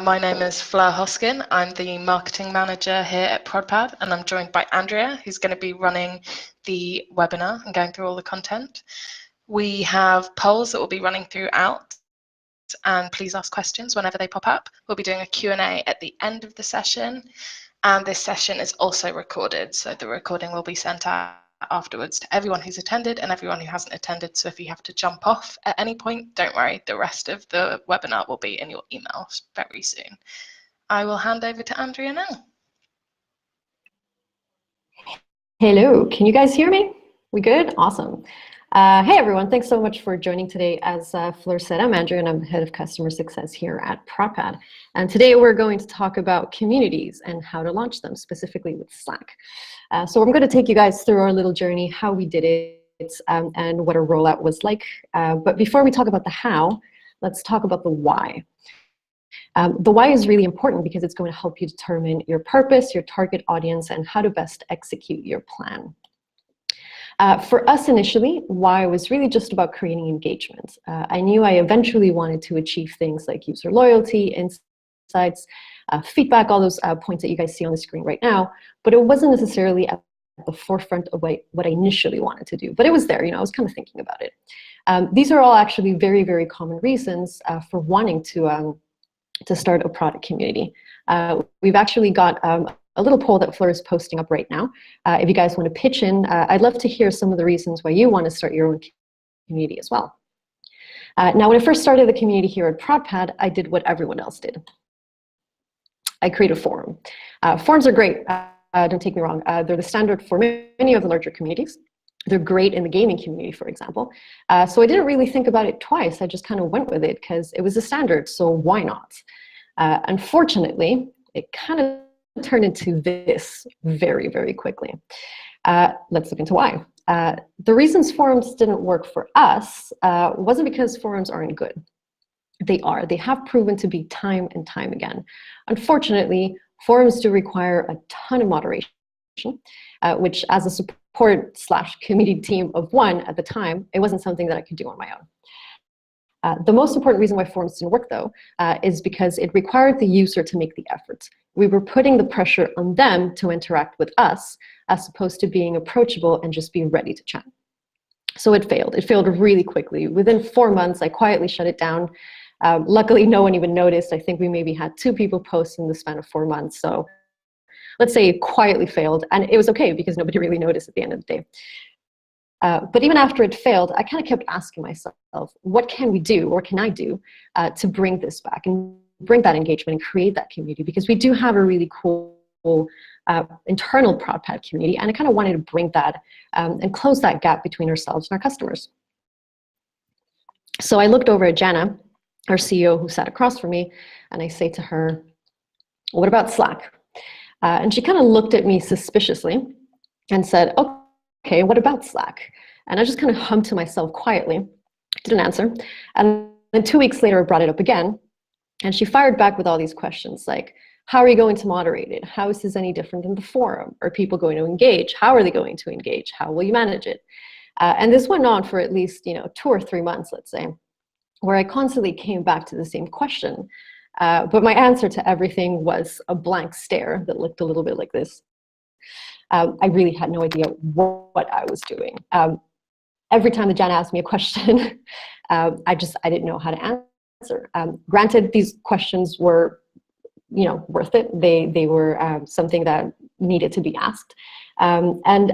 My name is Fleur Hosken. I'm the marketing manager here at ProdPad, and I'm joined by Andrea, who's going to be running the webinar and going through all the content. We have polls that will be running throughout, and please ask questions whenever they pop up. We'll be doing a Q&A at the end of the session, and this session is also recorded, so the recording will be sent out afterwards to everyone who's attended and everyone who hasn't attended. So if you have to jump off at any point, don't worry, the rest of the webinar will be in your emails very soon. I will hand over to Andrea now. Hello, can you guys hear me? We good? Awesome. Hey everyone, thanks so much for joining today. As Fleur said, I'm Andrea and I'm the head of customer success here at ProdPad. And today we're going to talk about communities and how to launch them, specifically with Slack. So I'm going to take you guys through our little journey, how we did it, and what our rollout was like. But before we talk about the how, let's talk about the why. The why is really important because it's going to help you determine your purpose, your target audience, and how to best execute your plan. For us initially, why was really just about creating engagement. I knew I eventually wanted to achieve things like user loyalty, insights, feedback, all those points that you guys see on the screen right now, but it wasn't necessarily at the forefront of what I initially wanted to do, but it was there, I was kind of thinking about it. These are all actually very, very common reasons for wanting to start a product community. We've actually got a little poll that Fleur is posting up right now. If you guys want to pitch in, I'd love to hear some of the reasons why you want to start your own community as well. Now, when I first started the community here at ProdPad, I did what everyone else did. I created a forum. Forums are great, don't take me wrong. They're the standard for many of the larger communities. They're great in the gaming community, for example. So I didn't really think about it twice. I just kind of went with it because it was the standard, so why not? Unfortunately, it kind of turned into this very, very quickly. Let's look into why. The reasons forums didn't work for us wasn't because forums aren't good. They are. They have proven to be time and time again. Unfortunately, forums do require a ton of moderation, which as a support/community team of one at the time, it wasn't something that I could do on my own. The most important reason why forums didn't work, though, is because it required the user to make the effort. We were putting the pressure on them to interact with us, as opposed to being approachable and just being ready to chat. So it failed. It failed really quickly. Within 4 months, I quietly shut it down. Luckily, no one even noticed. I think we maybe had 2 people post in the span of 4 months. So let's say it quietly failed, and it was okay because nobody really noticed at the end of the day. But even after it failed, I kind of kept asking myself, what can we do, or can I do, to bring this back and bring that engagement and create that community? Because we do have a really cool internal ProdPad community, and I kind of wanted to bring that and close that gap between ourselves and our customers. So I looked over at Jana, our CEO, who sat across from me, and I say to her, what about Slack? And she kind of looked at me suspiciously and said, okay, what about Slack? And I just kind of hummed to myself quietly, didn't answer. And then 2 weeks later, I brought it up again. And she fired back with all these questions like, how are you going to moderate it? How is this any different than the forum? Are people going to engage? How are they going to engage? How will you manage it? And this went on for at least 2 or 3 months, let's say, where I constantly came back to the same question. But my answer to everything was a blank stare that looked a little bit like this. I really had no idea what I was doing. Every time that Jan asked me a question, I didn't know how to answer. Granted, these questions were, worth it. They were something that needed to be asked. And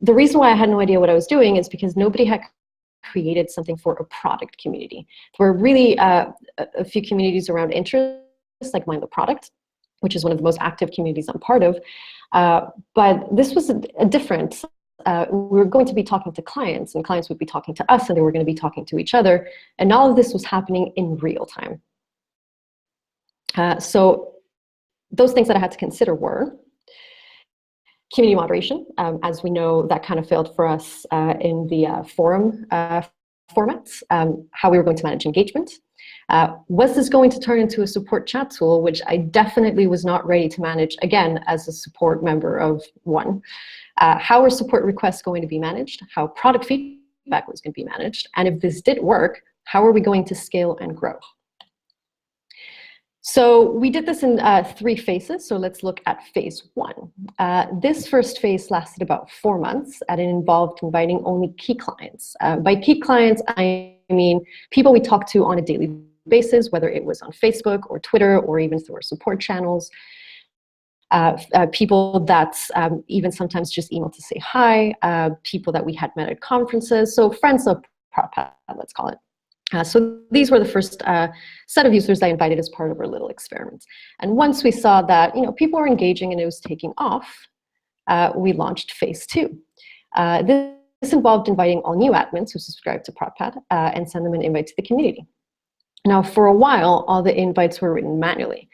the reason why I had no idea what I was doing is because nobody had created something for a product community. There were really a few communities around interest, like Mind the Product, which is one of the most active communities I'm part of. But this was a different. We were going to be talking to clients, and clients would be talking to us, and they were going to be talking to each other. And all of this was happening in real time. So those things that I had to consider were community moderation. As we know, that kind of failed for us in the forum formats, how we were going to manage engagement. Was this going to turn into a support chat tool, which I definitely was not ready to manage, again, as a support member of one. How are support requests going to be managed? How product feedback was going to be managed? And if this did work, how are we going to scale and grow? So we did this in 3 phases. So let's look at phase 1. This first phase lasted about 4 months, and it involved inviting only key clients. By key clients, I mean people we talk to on a daily basis, whether it was on Facebook or Twitter or even through our support channels. People that even sometimes just email to say hi, people that we had met at conferences, so friends of ProdPad, let's call it. So these were the first set of users I invited as part of our little experiment. And once we saw that people were engaging and it was taking off, we launched phase 2. This involved inviting all new admins who subscribed to ProdPad and send them an invite to the community. Now, for a while, all the invites were written manually.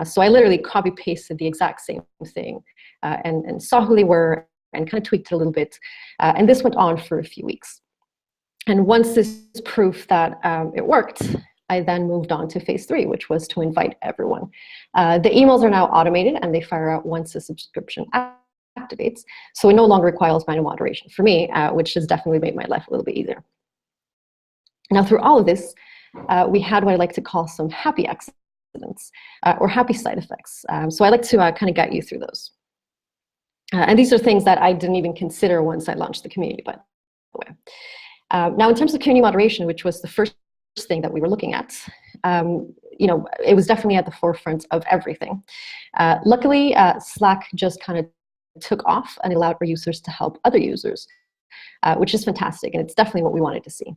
So I literally copy-pasted the exact same thing and saw who they were and kind of tweaked it a little bit. And this went on for a few weeks. And once this is proof that it worked, I then moved on to phase 3, which was to invite everyone. The emails are now automated and they fire out once the subscription activates. So it no longer requires manual moderation for me, which has definitely made my life a little bit easier. Now, through all of this, we had what I like to call some happy accidents or happy side effects. So I like to kind of guide you through those. And these are things that I didn't even consider once I launched the community, by the way. Now, in terms of community moderation, which was the first thing that we were looking at, it was definitely at the forefront of everything. Luckily, Slack just kind of took off and allowed our users to help other users, which is fantastic, and it's definitely what we wanted to see.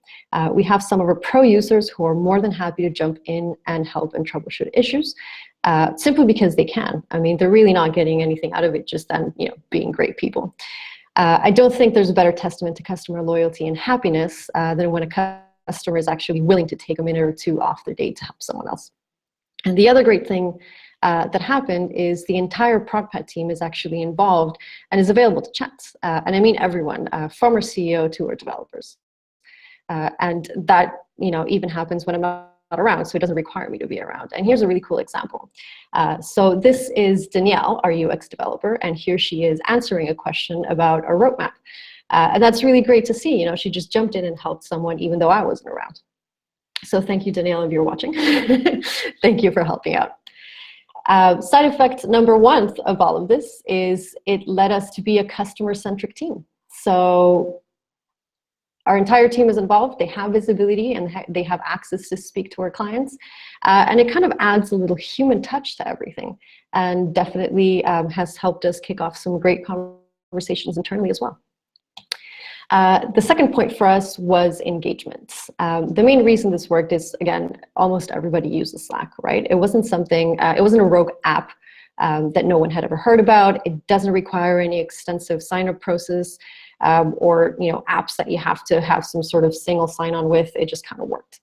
We have some of our pro users who are more than happy to jump in and help and troubleshoot issues, simply because they can. I mean, they're really not getting anything out of it, just them, being great people. I don't think there's a better testament to customer loyalty and happiness than when a customer is actually willing to take a minute or 2 off their day to help someone else. And the other great thing that happened is the entire ProdPad team is actually involved and is available to chat. And I mean everyone, from our CEO to our developers. And that even happens when I'm not around, so it doesn't require me to be around. And here's a really cool example. So this is Danielle, our UX developer, and here she is answering a question about our roadmap. And that's really great to see. She just jumped in and helped someone even though I wasn't around. So thank you, Danielle, if you're watching. Thank you for helping out. Side effect number 1 of all of this is it led us to be a customer-centric team. So our entire team is involved. They have visibility and they have access to speak to our clients. And it kind of adds a little human touch to everything, and definitely has helped us kick off some great conversations internally as well. The second point for us was engagement. The main reason this worked is, again, almost everybody uses Slack, right? It wasn't something, it wasn't a rogue app that no one had ever heard about. It doesn't require any extensive sign-up process or apps that you have to have some sort of single sign-on with. It just kind of worked.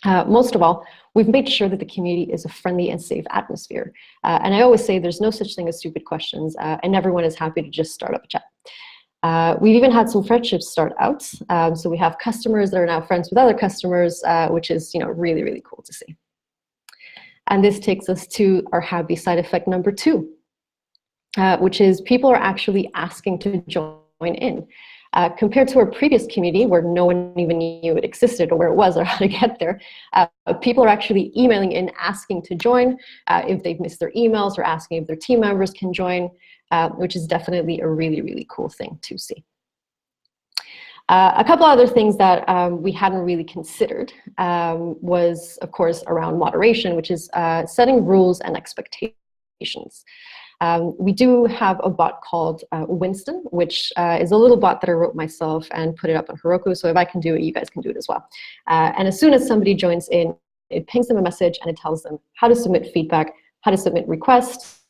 Most of all, we've made sure that the community is a friendly and safe atmosphere. And I always say there's no such thing as stupid questions, and everyone is happy to just start up a chat. We've even had some friendships start out. So we have customers that are now friends with other customers, which is really, really cool to see. And this takes us to our happy side effect number 2, which is people are actually asking to join in. Compared to our previous community where no one even knew it existed or where it was or how to get there, people are actually emailing in asking to join if they've missed their emails, or asking if their team members can join, which is definitely a really, really cool thing to see. A couple other things that we hadn't really considered was, of course, around moderation, which is setting rules and expectations. We do have a bot called Winston, which is a little bot that I wrote myself and put it up on Heroku. So if I can do it, you guys can do it as well. And as soon as somebody joins in, it pings them a message and it tells them how to submit feedback, how to submit requests,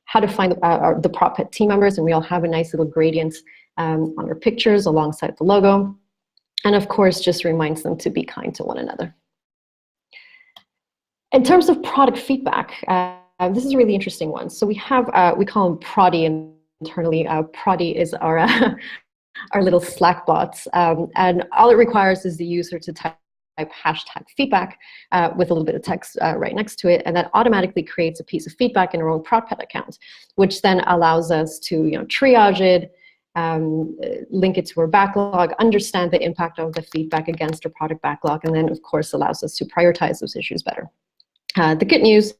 how to find the ProdPad team members, and we all have a nice little gradient on our pictures alongside the logo. And of course, just reminds them to be kind to one another. In terms of product feedback, this is a really interesting one. So we have, we call them Proddy internally. Proddy is our, our little Slack bots. And all it requires is the user to type hashtag feedback with a little bit of text right next to it. And that automatically creates a piece of feedback in our own ProdPad account, which then allows us to triage it, link it to our backlog, understand the impact of the feedback against our product backlog, and then, of course, allows us to prioritize those issues better. The good news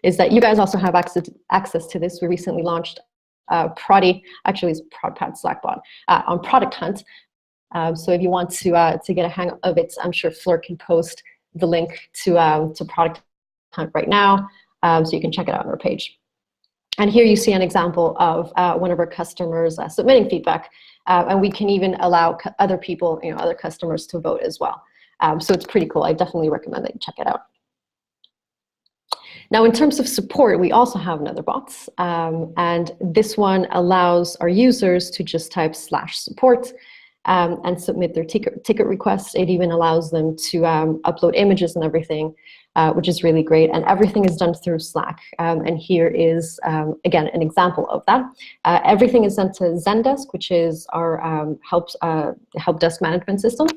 is that you guys also have access to this. We recently launched Prodi, actually it's ProdPad Slackbot, on Product Hunt. So if you want to get a hang of it, I'm sure Fleur can post the link to Product Hunt right now, so you can check it out on our page. And here you see an example of one of our customers submitting feedback, and we can even allow other people, other customers to vote as well. So it's pretty cool. I definitely recommend that you check it out. Now, in terms of support, we also have another bot, and this one allows our users to just type /support and submit their ticket requests. It even allows them to upload images and everything, which is really great. And everything is done through Slack. And here is, again, an example of that. Everything is sent to Zendesk, which is our help desk management system.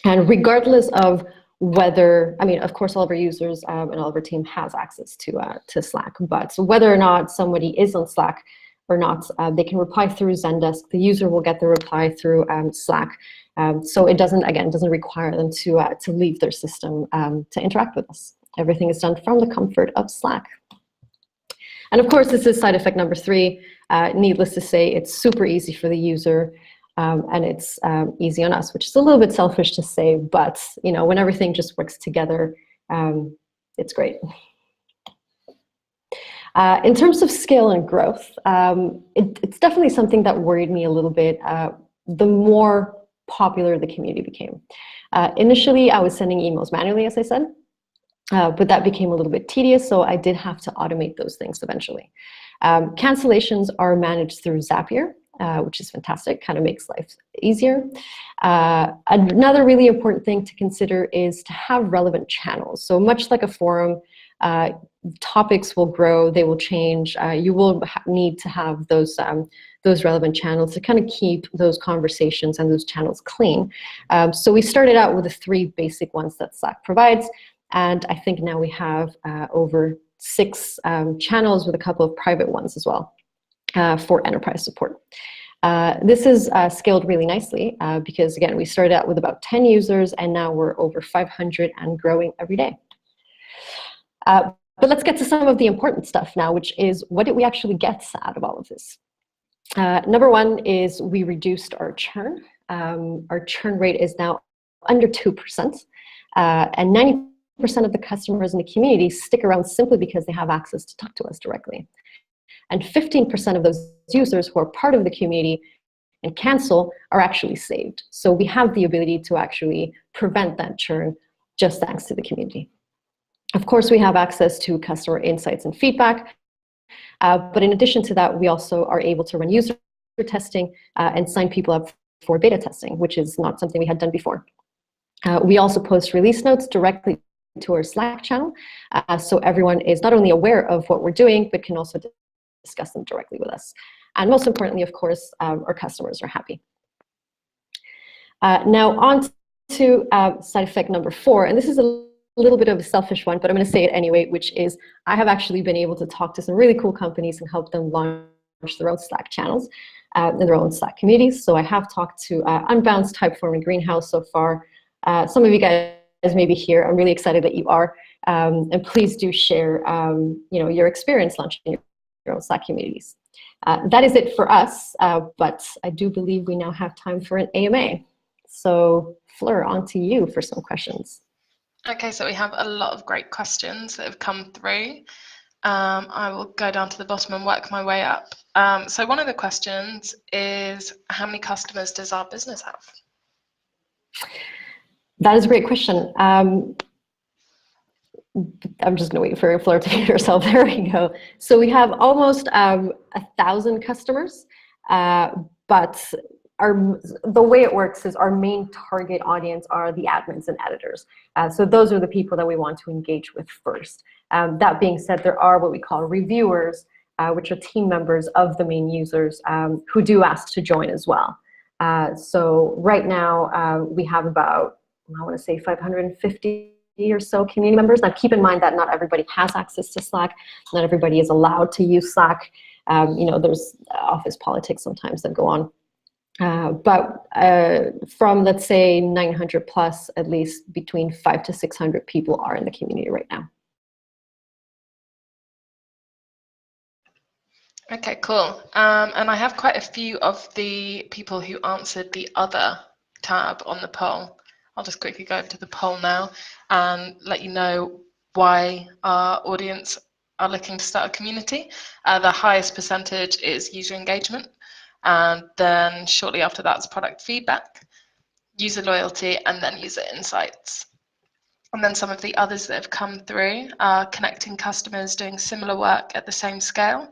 And regardless of whether, I mean, of course, all of our users and all of our team has access to Slack, but whether or not somebody is on Slack or not, they can reply through Zendesk. The user will get the reply through Slack. So it doesn't require them to leave their system to interact with us. Everything is done from the comfort of Slack. And of course, this is side effect number 3. Needless to say, it's super easy for the user. And it's easy on us, which is a little bit selfish to say, but when everything just works together, it's great. In terms of scale and growth, it's definitely something that worried me a little bit the more popular the community became. Initially, I was sending emails manually, as I said, but that became a little bit tedious, so I did have to automate those things eventually. Cancellations are managed through Zapier, which is fantastic, kind of makes life easier. Another really important thing to consider is to have relevant channels. So much like a forum, topics will grow, they will change. You will need to have those relevant channels to kind of keep those conversations and those channels clean. So we started out with the 3 basic ones that Slack provides, and I think now we have over 6 channels with a couple of private ones as well. For enterprise support. This is scaled really nicely because, again, we started out with about 10 users and now we're over 500 and growing every day. But let's get to some of the important stuff now, which is what did we actually get out of all of this? Number 1 is we reduced our churn. Our churn rate is now under 2%, and 90% of the customers in the community stick around simply because they have access to talk to us directly. And 15% of those users who are part of the community and cancel are actually saved. So we have the ability to actually prevent that churn just thanks to the community. Of course, we have access to customer insights and feedback. But in addition to that, we also are able to run user testing and sign people up for beta testing, which is not something we had done before. We also post release notes directly to our Slack channel. So everyone is not only aware of what we're doing, but can also discuss them directly with us. And most importantly, of course, our customers are happy. Now on to side effect number 4, and this is a little bit of a selfish one, but I'm going to say it anyway, which is I have actually been able to talk to some really cool companies and help them launch their own Slack channels and their own Slack communities. So I have talked to Unbounce, Typeform, and Greenhouse so far. Some of you guys may be here. I'm really excited that you are. And please do share your experience launching your own Slack communities. That is it for us, but I do believe we now have time for an AMA. So Fleur, on to you for some questions. Okay, so we have a lot of great questions that have come through. I will go down to the bottom and work my way up. So one of the questions is, how many customers does our business have? That is a great question. I'm just going to wait for Fleur to get herself. There we go. So we have almost 1,000 customers, but the way it works is our main target audience are the admins and editors. So those are the people that we want to engage with first. That being said, there are what we call reviewers, which are team members of the main users who do ask to join as well. So right now we have about, I want to say 550 or so community members. Now keep in mind that not everybody has access to Slack. Not everybody is allowed to use Slack. There's office politics sometimes that go on. But from, let's say, 900 plus, at least between 500 to 600 people are in the community right now. Okay, cool. And I have quite a few of the people who answered the other tab on the poll. I'll just quickly go over to the poll now and let you know why our audience are looking to start a community. The highest percentage is user engagement, and then shortly after that is product feedback, user loyalty, and then user insights. And then some of the others that have come through are connecting customers doing similar work at the same scale,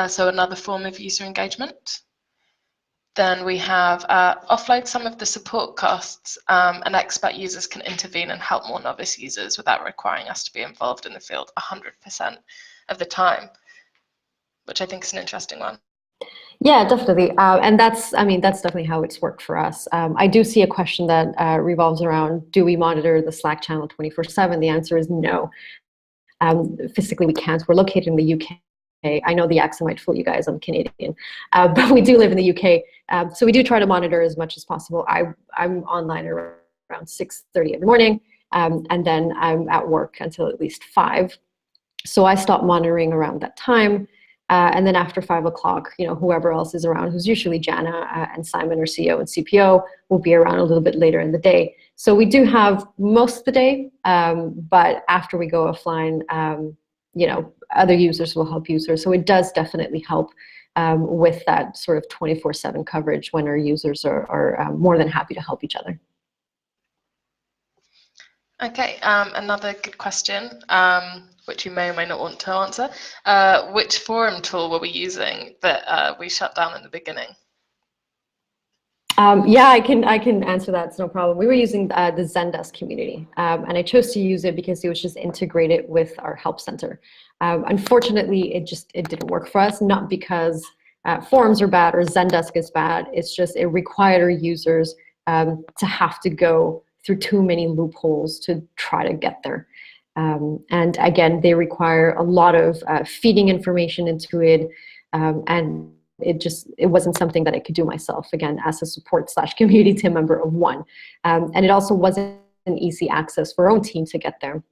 so another form of user engagement. Then we have offload some of the support costs, and expert users can intervene and help more novice users without requiring us to be involved in the field 100% of the time, which I think is an interesting one. Yeah, definitely. And that's definitely how it's worked for us. I do see a question that revolves around, do we monitor the Slack channel 24/7? The answer is no. Physically, we can't. We're located in the UK. I know the accent might fool you guys, I'm Canadian, but we do live in the UK. So we do try to monitor as much as possible. I'm online around 6:30 in the morning, and then I'm at work until at least 5. So I stop monitoring around that time. And then after 5 o'clock, whoever else is around, who's usually Jana and Simon, or CEO and CPO, will be around a little bit later in the day. So we do have most of the day, but after we go offline, other users will help users. So it does definitely help with that sort of 24/7 coverage when our users are more than happy to help each other. Okay, another good question, which you may or may not want to answer. Which forum tool were we using that we shut down in the beginning? Yeah, I can answer that. It's no problem. We were using the Zendesk community, and I chose to use it because it was just integrated with our help center. Unfortunately, it didn't work for us, not because forums are bad or Zendesk is bad. It's just it required our users to have to go through too many loopholes to try to get there. And again, they require a lot of feeding information into it, and it wasn't something that I could do myself, again, as a support/community team member of one. And it also wasn't an easy access for our own team to get there,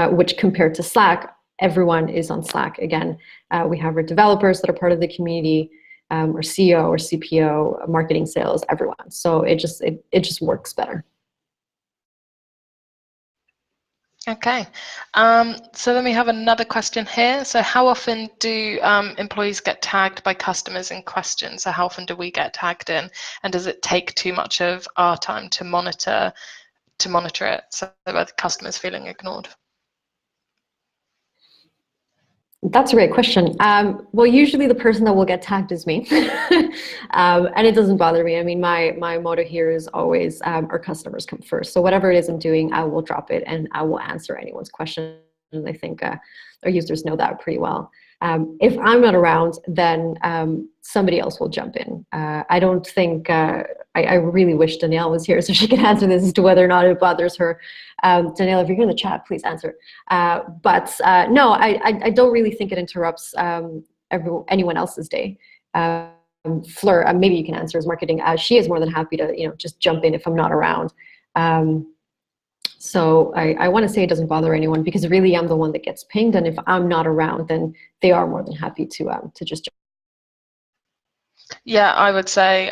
which compared to Slack, everyone is on Slack. Again, we have our developers that are part of the community, our CEO or CPO, marketing, sales, everyone. So it just works better. Okay, so then we have another question here. So how often do employees get tagged by customers in questions? So how often do we get tagged in? And does it take too much of our time to monitor it, so that the customer's feeling ignored? That's a great question. Well, usually the person that will get tagged is me, and it doesn't bother me. I mean, my motto here is always our customers come first. So whatever it is I'm doing, I will drop it and I will answer anyone's question. And I think our users know that pretty well. If I'm not around, then somebody else will jump in. I don't think, I really wish Danielle was here so she could answer this as to whether or not it bothers her. Danielle, if you're in the chat, please answer. But no, I don't really think it interrupts anyone else's day. Fleur, maybe you can answer as marketing. She is more than happy to just jump in if I'm not around. So I want to say it doesn't bother anyone because really I'm the one that gets pinged, and if I'm not around, then they are more than happy to just jump. Yeah, I would say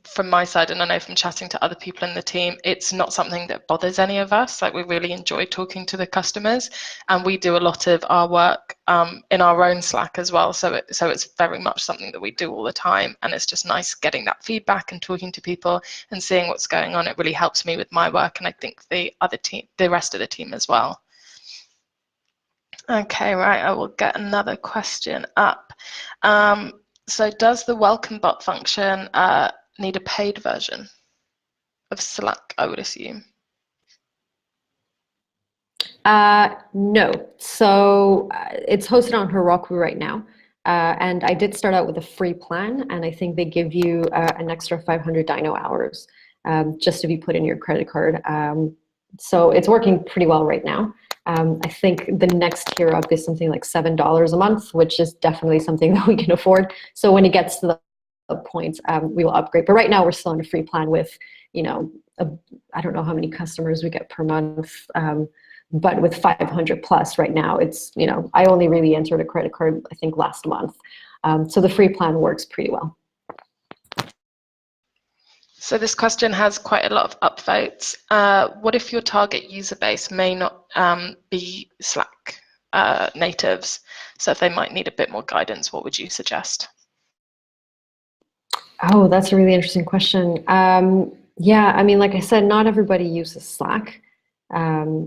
from my side, and I know from chatting to other people in the team, it's not something that bothers any of us. Like, we really enjoy talking to the customers, and we do a lot of our work in our own Slack as well. So it's very much something that we do all the time, and it's just nice getting that feedback and talking to people and seeing what's going on. It really helps me with my work, and I think the rest of the team as well. Okay, right, I will get another question up. So does the welcome bot function need a paid version of Slack, I would assume? No. So it's hosted on Heroku right now. And I did start out with a free plan, and I think they give you an extra 500 dyno hours just to be put in your credit card. So it's working pretty well right now. I think the next tier up is something like $7 a month, which is definitely something that we can afford. So when it gets to the point, we will upgrade. But right now we're still on a free plan with, I don't know how many customers we get per month, but with 500 plus right now, it's, I only really entered a credit card, I think last month. So the free plan works pretty well. So this question has quite a lot of upvotes. What if your target user base may not be Slack natives? So if they might need a bit more guidance, what would you suggest? Oh, that's a really interesting question. Yeah, I mean, like I said, not everybody uses Slack.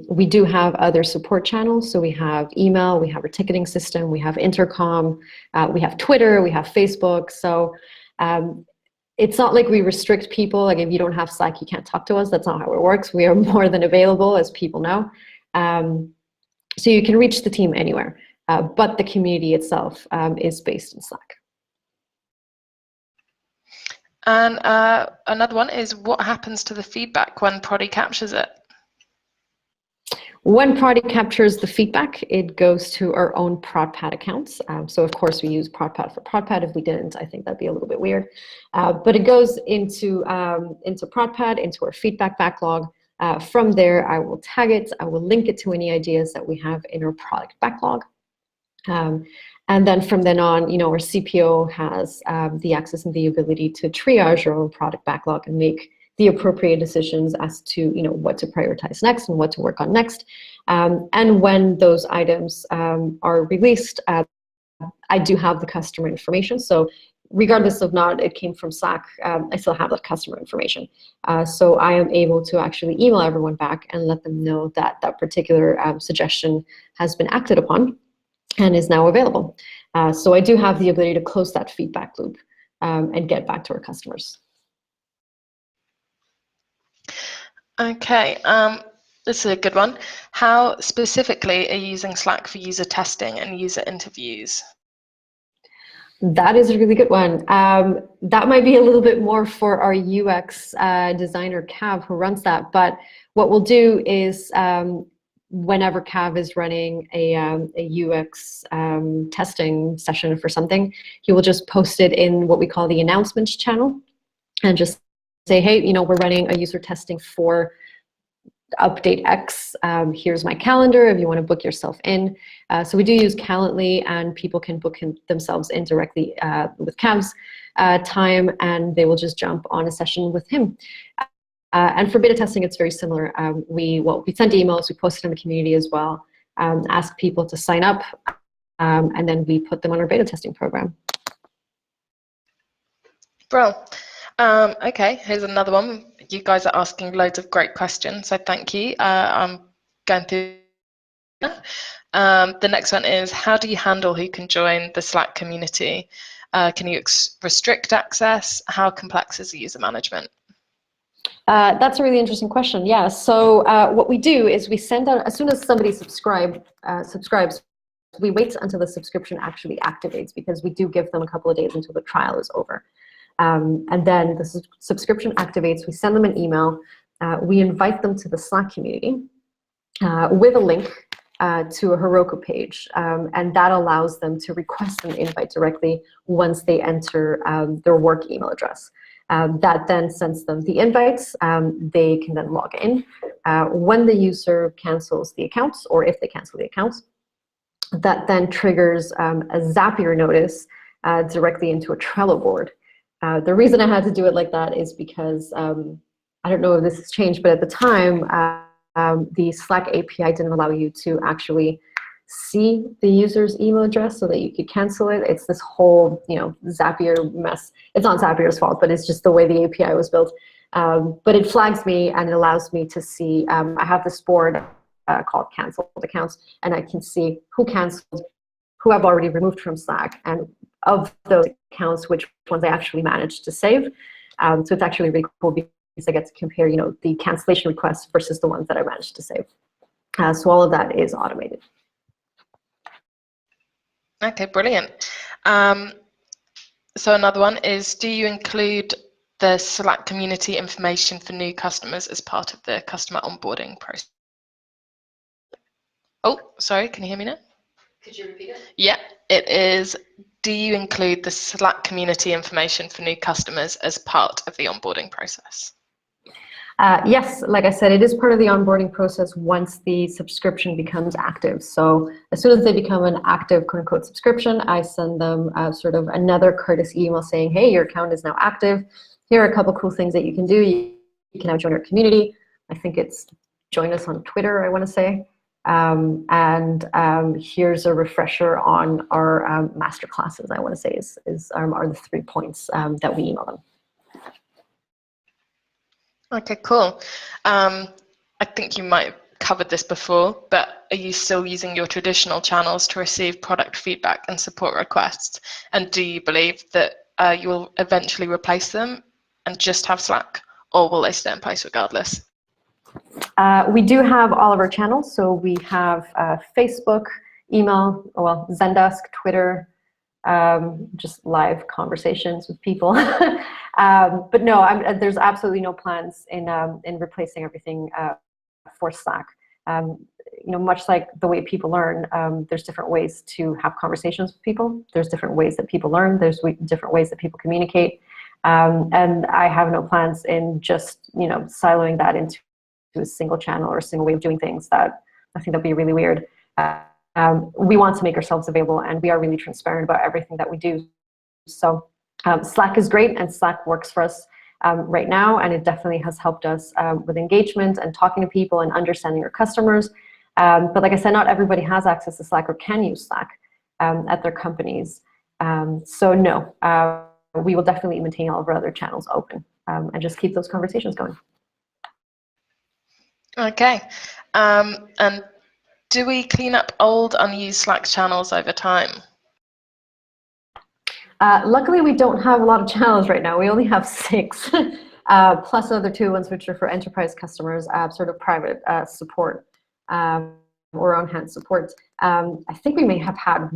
We do have other support channels. So we have email, we have our ticketing system, we have intercom, we have Twitter, we have Facebook. So it's not like we restrict people. Like if you don't have Slack, you can't talk to us. That's not how it works. We are more than available, as people know. So you can reach the team anywhere, but the community itself is based in Slack. And another one is, what happens to the feedback when Proddy captures it? When Proddy captures the feedback, it goes to our own ProdPad accounts. So of course we use ProdPad for ProdPad. If we didn't, I think that'd be a little bit weird. But it goes into ProdPad, into our feedback backlog. From there, I will tag it. I will link it to any ideas that we have in our product backlog. And then from then on, you know, our CPO has the access and the ability to triage our own product backlog and make the appropriate decisions as to, you know, what to prioritize next and what to work on next. And when those items are released, I do have the customer information. So regardless of not it came from Slack, I still have that customer information. So I am able to actually email everyone back and let them know that that particular suggestion has been acted upon and is now available. So I do have the ability to close that feedback loop and get back to our customers. Okay, this is a good one. How specifically are you using Slack for user testing and user interviews? That is a really good one. That might be a little bit more for our UX designer, Cav, who runs that. But what we'll do is whenever Cav is running a UX testing session for something, he will just post it in what we call the announcements channel and just say, hey, you know, we're running a user testing for update X. Here's my calendar if you want to book yourself in. So we do use Calendly, and people can book themselves in directly with Cav's time, and they will just jump on a session with him. And for beta testing, it's very similar. We send emails, we post it in the community as well, ask people to sign up, and then we put them on our beta testing program. Bro. Okay, here's another one. You guys are asking loads of great questions, so thank you. I'm going through. The next one is, how do you handle who can join the Slack community? Can you restrict access? How complex is the user management? That's a really interesting question. Yeah, so what we do is we send out, as soon as somebody subscribes, we wait until the subscription actually activates, because we do give them a couple of days until the trial is over. And then the subscription activates, we send them an email, we invite them to the Slack community with a link to a Heroku page, and that allows them to request an invite directly once they enter their work email address. That then sends them the invites. They can then log in. When the user cancels the accounts, or if they cancel the accounts, that then triggers a Zapier notice directly into a Trello board. The reason I had to do it like that is because I don't know if this has changed, but at the time, the Slack API didn't allow you to actually see the user's email address so that you could cancel it. It's this whole, you know, Zapier mess. It's not Zapier's fault, but it's just the way the API was built. But it flags me and it allows me to see, I have this board called canceled accounts, and I can see who canceled, who I've already removed from Slack, and of those accounts, which ones I actually managed to save. So it's actually really cool because I get to compare, you know, the cancellation requests versus the ones that I managed to save. So all of that is automated. Okay, brilliant. So another one is, do you include the Slack community information for new customers as part of the customer onboarding process? Oh, sorry, can you hear me now? Could you repeat it? Yeah, it is, do you include the Slack community information for new customers as part of the onboarding process? Yes, like I said, it is part of the onboarding process once the subscription becomes active. So as soon as they become an active quote unquote subscription, I send them sort of another courtesy email saying, hey, your account is now active. Here are a couple cool things that you can do. You can now join our community. I think it's join us on Twitter, I want to say. Here's a refresher on our master classes, I want to say are the 3 points that we email them. Okay, cool. I think you might have covered this before, but are you still using your traditional channels to receive product feedback and support requests? And do you believe that you will eventually replace them and just have Slack, or will they stay in place regardless? We do have all of our channels. So we have Facebook, email, well, Zendesk, Twitter, just live conversations with people. But no, there's absolutely no plans in replacing everything for Slack. Much like the way people learn, there's different ways to have conversations with people. There's different ways that people learn. There's different ways that people communicate. And I have no plans in just, siloing that into a single channel or a single way of doing things. That I think that'd be really weird. We want to make ourselves available, and we are really transparent about everything that we do. So Slack is great, and Slack works for us right now, and it definitely has helped us with engagement and talking to people and understanding our customers. But like I said, not everybody has access to Slack or can use Slack at their companies. So no, we will definitely maintain all of our other channels open and just keep those conversations going. Okay. And do we clean up old unused Slack channels over time? Luckily, we don't have a lot of channels right now. We only have 6, plus other 2 ones which are for enterprise customers, sort of private support or on-hand support. I think we may have had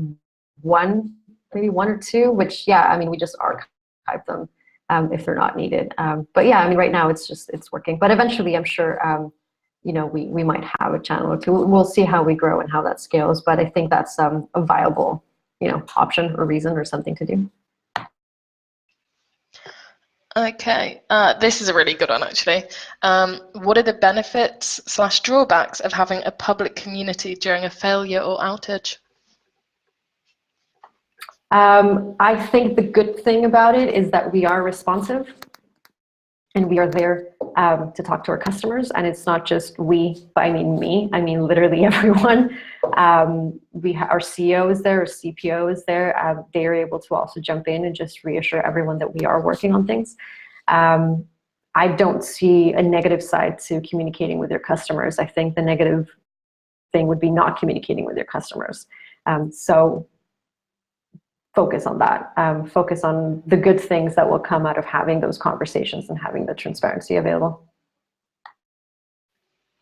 maybe one or 2, which, yeah, we just archive them if they're not needed. But yeah, right now it's working. But eventually, I'm sure, we might have a channel or 2. We'll see how we grow and how that scales. But I think that's a viable, option or reason or something to do. Okay, this is a really good one, actually. What are the benefits/drawbacks of having a public community during a failure or outage? I think the good thing about it is that we are responsive, and we are there to talk to our customers. And it's not just we, but me. Literally everyone. Our CEO is there, our CPO is there. They are able to also jump in and just reassure everyone that we are working on things. I don't see a negative side to communicating with your customers. I think the negative thing would be not communicating with your customers. So focus on that. Focus on the good things that will come out of having those conversations and having the transparency available.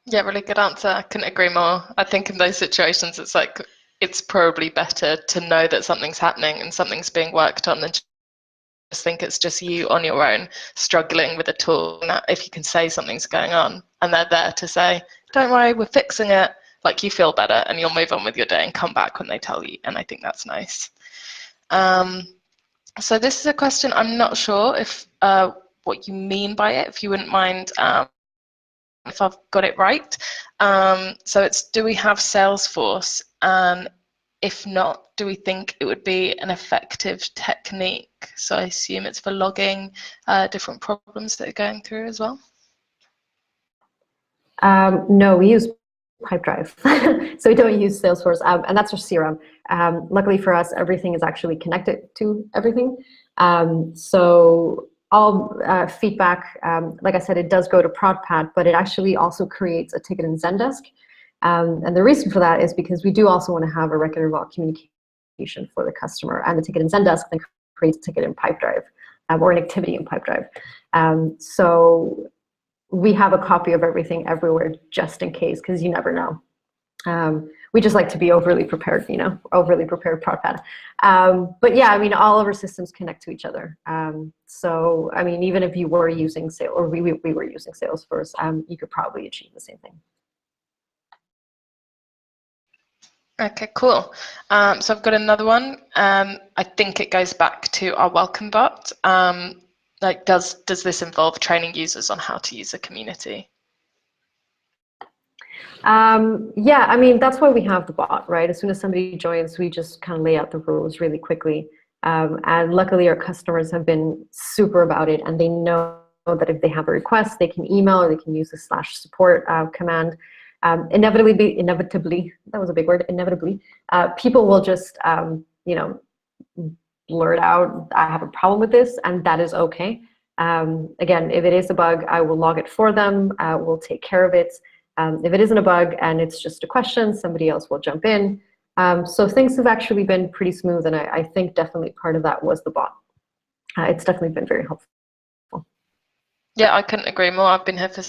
Yeah, really good answer. I couldn't agree more. I think in those situations, it's probably better to know that something's happening and something's being worked on than just think it's just you on your own struggling with a tool. And if you can say something's going on and they're there to say, don't worry, we're fixing it, you feel better and you'll move on with your day and come back when they tell you. And I think that's nice. So this is a question, I'm not sure if what you mean by it, if you wouldn't mind if I've got it right. So it's, do we have Salesforce? And if not, do we think it would be an effective technique? So I assume it's for logging different problems that are going through as well. No, we use Pipedrive. So we don't use Salesforce, and that's our CRM. Luckily for us, everything is actually connected to everything. So all feedback, like I said, it does go to ProdPad, but it actually also creates a ticket in Zendesk. And the reason for that is because we do also want to have a record of all communication for the customer, and the ticket in Zendesk then creates a ticket in Pipedrive or an activity in Pipedrive. So we have a copy of everything everywhere just in case, because you never know. We just like to be overly prepared, overly prepared ProdPad. But yeah, all of our systems connect to each other. So, even if you were using or we were using Salesforce, you could probably achieve the same thing. Okay, cool. So I've got another one. I think it goes back to our welcome bot. Like, does this involve training users on how to use a community? Yeah, I mean, that's why we have the bot, right? As soon as somebody joins, we just kind of lay out the rules really quickly. And luckily, our customers have been super about it, and they know that if they have a request, they can email or they can use the /support command. Inevitably, that was a big word, inevitably, people will just, you know, blurt out, I have a problem with this, and that is okay. Again, if it is a bug, I will log it for them. We'll take care of it. If it isn't a bug and it's just a question, somebody else will jump in. So things have actually been pretty smooth, and I think definitely part of that was the bot. It's definitely been very helpful. Yeah, I couldn't agree more. I've been here for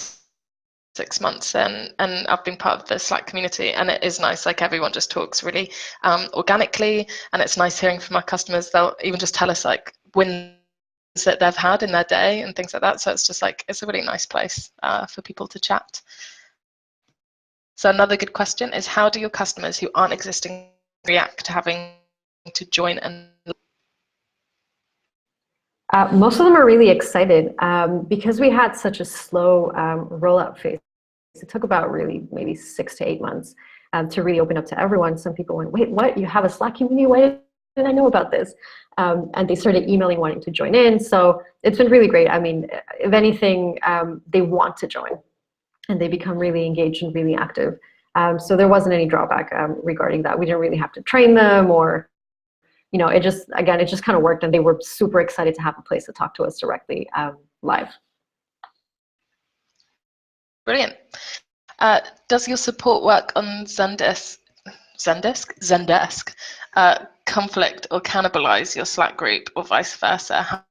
6 months and I've been part of the Slack community, and it is nice. Like, everyone just talks really organically, and it's nice hearing from our customers. They'll even just tell us like wins that they've had in their day and things like that. So it's just like, it's a really nice place for people to chat. So another good question is, how do your customers who aren't existing react to having to join? And most of them are really excited because we had such a slow rollout phase. It took about really maybe 6 to 8 months to really open up to everyone. Some people went, wait, what? You have a Slack community? Why didn't I know about this? And they started emailing wanting to join in. So it's been really great. I mean, if anything, they want to join, and they become really engaged and really active. So there wasn't any drawback regarding that. We didn't really have to train them, or, you know, it just kind of worked, and they were super excited to have a place to talk to us directly live. brilliant. Does your support work on Zendesk conflict or cannibalize your Slack group, or vice versa? How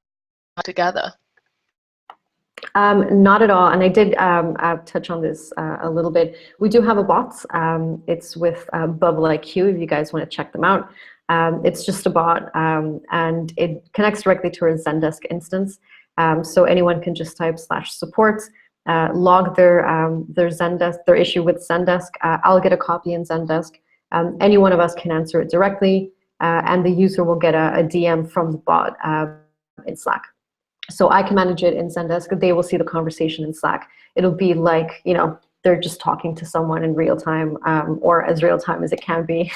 together? Not at all, and I did touch on this a little bit. We do have a bot. It's with Bubbleiq, if you guys want to check them out. It's just a bot, and it connects directly to our Zendesk instance. So anyone can just type /support, log their Zendesk, their issue with Zendesk. I'll get a copy in Zendesk. Any one of us can answer it directly, and the user will get a DM from the bot in Slack. So I can manage it in Zendesk. They will see the conversation in Slack. It'll be like, you know, they're just talking to someone in real time, or as real time as it can be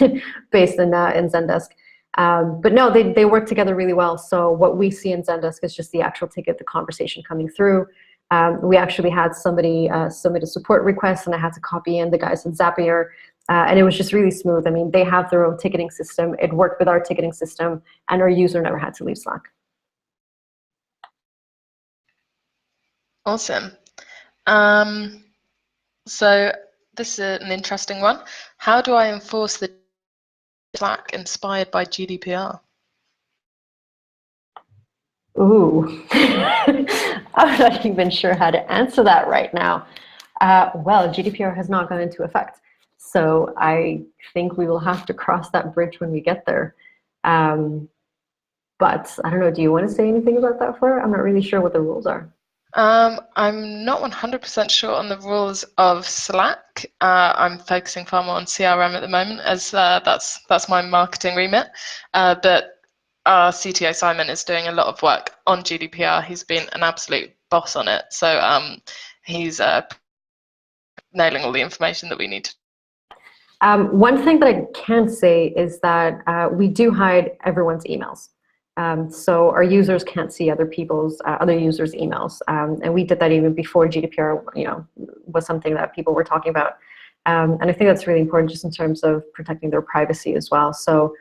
based in Zendesk. But no, they work together really well. So what we see in Zendesk is just the actual ticket, the conversation coming through. We actually had somebody submit a support request, and I had to copy in the guys at Zapier. And it was just really smooth. I mean, they have their own ticketing system. It worked with our ticketing system, and our user never had to leave Slack. Awesome. So this is an interesting one. How do I enforce the Slack inspired by GDPR? Ooh, I'm not even sure how to answer that right now. Well, GDPR has not gone into effect, so I think we will have to cross that bridge when we get there. But I don't know, do you want to say anything about that, Fleur? I'm not really sure what the rules are. I'm not 100% sure on the rules of Slack. I'm focusing far more on CRM at the moment, as that's my marketing remit. But our CTO Simon is doing a lot of work on GDPR. He's been an absolute boss on it. So he's nailing all the information that we need. One thing that I can say is that we do hide everyone's emails. So our users can't see other people's other users' emails, and we did that even before GDPR, you know, was something that people were talking about. And I think that's really important, just in terms of protecting their privacy as well. So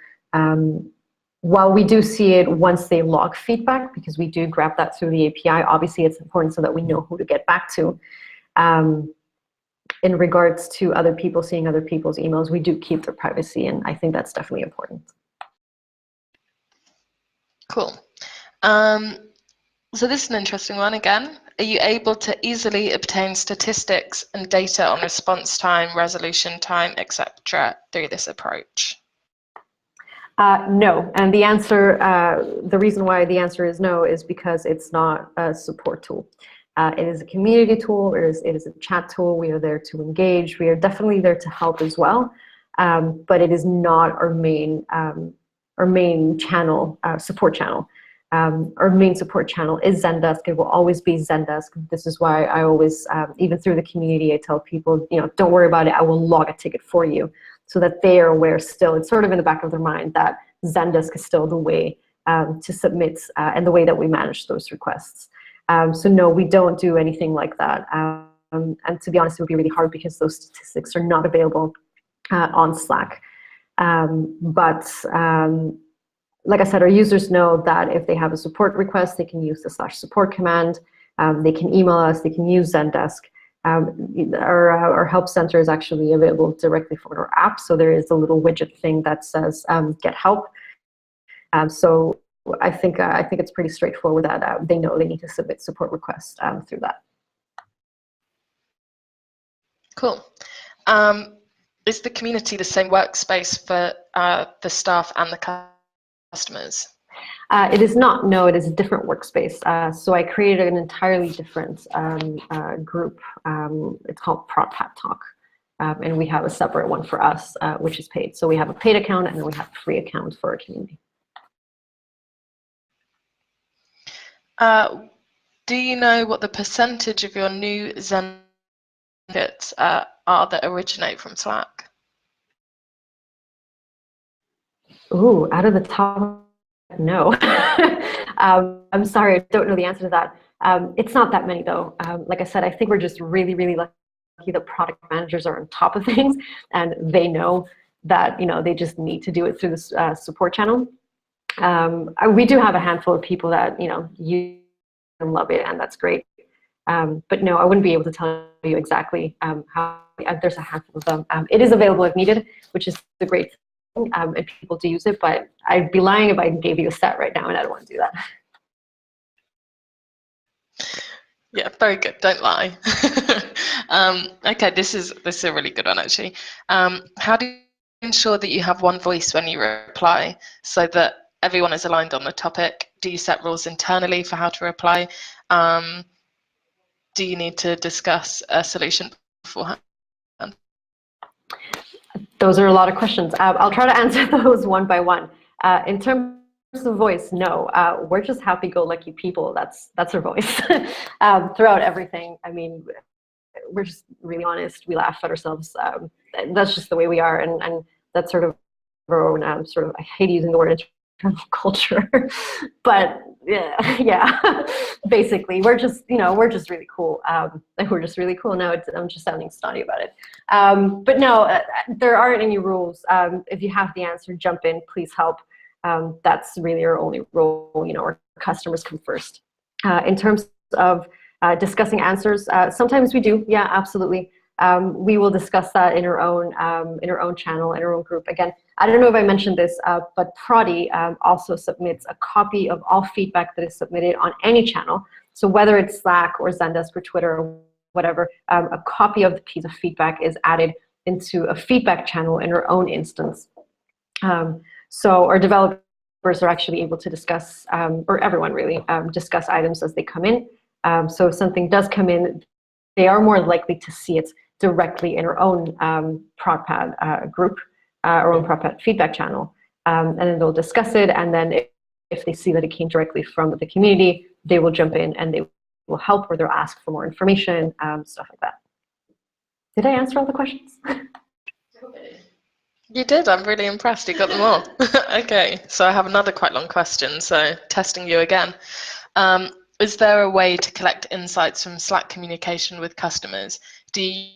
while we do see it once they log feedback, because we do grab that through the API, obviously it's important so that we know who to get back to. In regards to other people seeing other people's emails, we do keep their privacy, and I think that's definitely important. Cool. So this is an interesting one again. Are you able to easily obtain statistics and data on response time, resolution time, etc. through this approach? No, and the answer, the reason why the answer is no is because it's not a support tool. It is a community tool. It is a chat tool. We are there to engage. We are definitely there to help as well, but it is not our main channel, support channel. our main support channel is Zendesk. It will always be Zendesk. This is why I always, even through the community, I tell people, don't worry about it. I will log a ticket for you, so that they are aware still. It's sort of in the back of their mind that Zendesk is still the way to submit and the way that we manage those requests. So no, we don't do anything like that. And to be honest, it would be really hard because those statistics are not available on Slack. Like I said, our users know that if they have a support request, they can use the /support command. They can email us. They can use Zendesk. Our help center is actually available directly from our app. So there is a little widget thing that says get help. So I think it's pretty straightforward that they know they need to submit support requests through that. Cool. Is the community the same workspace for the staff and the customers? It is not. No, it is a different workspace. So I created an entirely different group. It's called ProdPad Talk. And we have a separate one for us, which is paid. So we have a paid account and then we have a free account for our community. Do you know what the percentage of your new Zen tickets are that originate from Slack? Ooh, out of the top, no. I'm sorry, I don't know the answer to that. It's not that many though. Like I said, I think we're just really, really lucky that product managers are on top of things and they know that they just need to do it through the support channel. We do have a handful of people that use and love it, and that's great. But no, I wouldn't be able to tell you exactly how. There's a handful of them. It is available if needed, which is the great thing. And people do use it, but I'd be lying if I gave you a stat right now, and I don't want to do that. Yeah, very good. Don't lie. Okay, this is a really good one actually. How do you ensure that you have one voice when you reply, so that everyone is aligned on the topic? Do you set rules internally for how to reply? Do you need to discuss a solution beforehand? Those are a lot of questions. I'll try to answer those one by one. In terms of voice, no, we're just happy-go-lucky people. That's our voice throughout everything. I mean, we're just really honest. We laugh at ourselves. That's just the way we are, and that's sort of our own I hate using the word internal culture, but yeah, basically we're just really cool. We're just really cool. Now I'm just sounding snotty about it. But no, there aren't any rules. If you have the answer, jump in, please help. That's really our only role. Our customers come first. In terms of discussing answers, sometimes we do. Yeah, absolutely. We will discuss that in our own channel, in our own group. Again, I don't know if I mentioned this, but Prodi also submits a copy of all feedback that is submitted on any channel. So whether it's Slack or Zendesk or Twitter or whatever, a copy of the piece of feedback is added into a feedback channel in our own instance. So our developers are actually able to discuss, or everyone really, discuss items as they come in. So if something does come in, they are more likely to see it directly in our own ProdPad group, our own ProdPad feedback channel. And then they'll discuss it, and then if they see that it came directly from the community, they will jump in and they will help, or they'll ask for more information, stuff like that. Did I answer all the questions? You did. I'm really impressed. You got them all. Okay, so I have another quite long question, so testing you again. Is there a way to collect insights from Slack communication with customers? Do you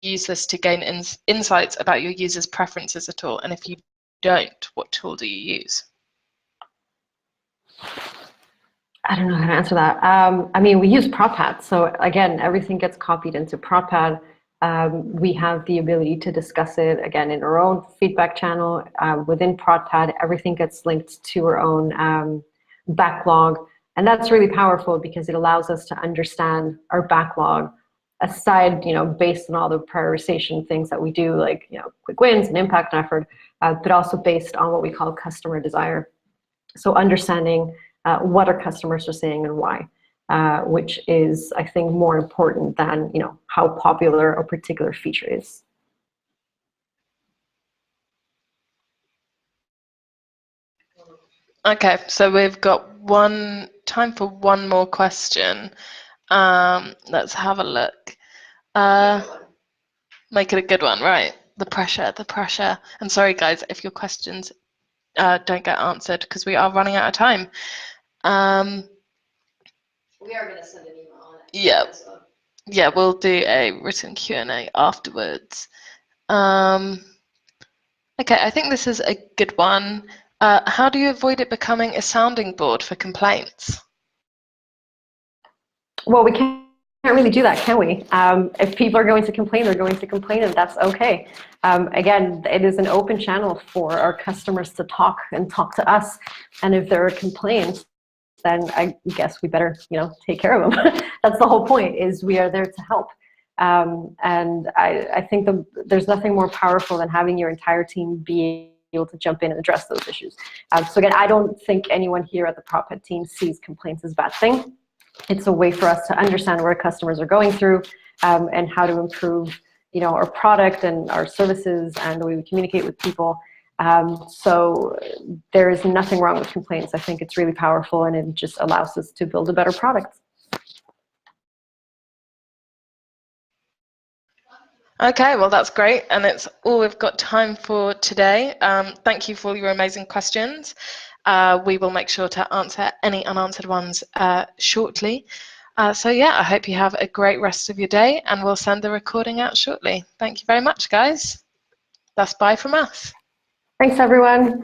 use this to gain insights about your users' preferences at all? And if you don't, what tool do you use? I don't know how to answer that. I mean, we use ProdPad. So again, everything gets copied into ProdPad. We have the ability to discuss it, again, in our own feedback channel. Within ProdPad, everything gets linked to our own backlog. And that's really powerful because it allows us to understand our backlog aside, based on all the prioritization things that we do, like, quick wins and impact and effort, but also based on what we call customer desire. So understanding what our customers are saying and why, which is, I think, more important than, how popular a particular feature is. Okay, so we've got time for one more question. Let's have a look. Make it a good one, right? The pressure. And sorry, guys, if your questions don't get answered because we are running out of time. We are going to send an email on it. Yeah. Yeah, we'll do a written Q&A afterwards. Okay, I think this is a good one. How do you avoid it becoming a sounding board for complaints? Well, we can't really do that, can we? If people are going to complain, they're going to complain, and that's okay. Again, it is an open channel for our customers to talk to us. And if there are complaints, then I guess we better, take care of them. That's the whole point, is we are there to help. And I think there's nothing more powerful than having your entire team be able to jump in and address those issues. So again, I don't think anyone here at the ProdPad team sees complaints as a bad thing. It's a way for us to understand where customers are going through and how to improve, our product and our services and the way we communicate with people. So there is nothing wrong with complaints. I think it's really powerful, and it just allows us to build a better product. Okay, well, that's great. And it's all we've got time for today. Thank you for all your amazing questions. We will make sure to answer any unanswered ones shortly. So yeah, I hope you have a great rest of your day, and we'll send the recording out shortly. Thank you very much, guys. That's bye from us. Thanks, everyone.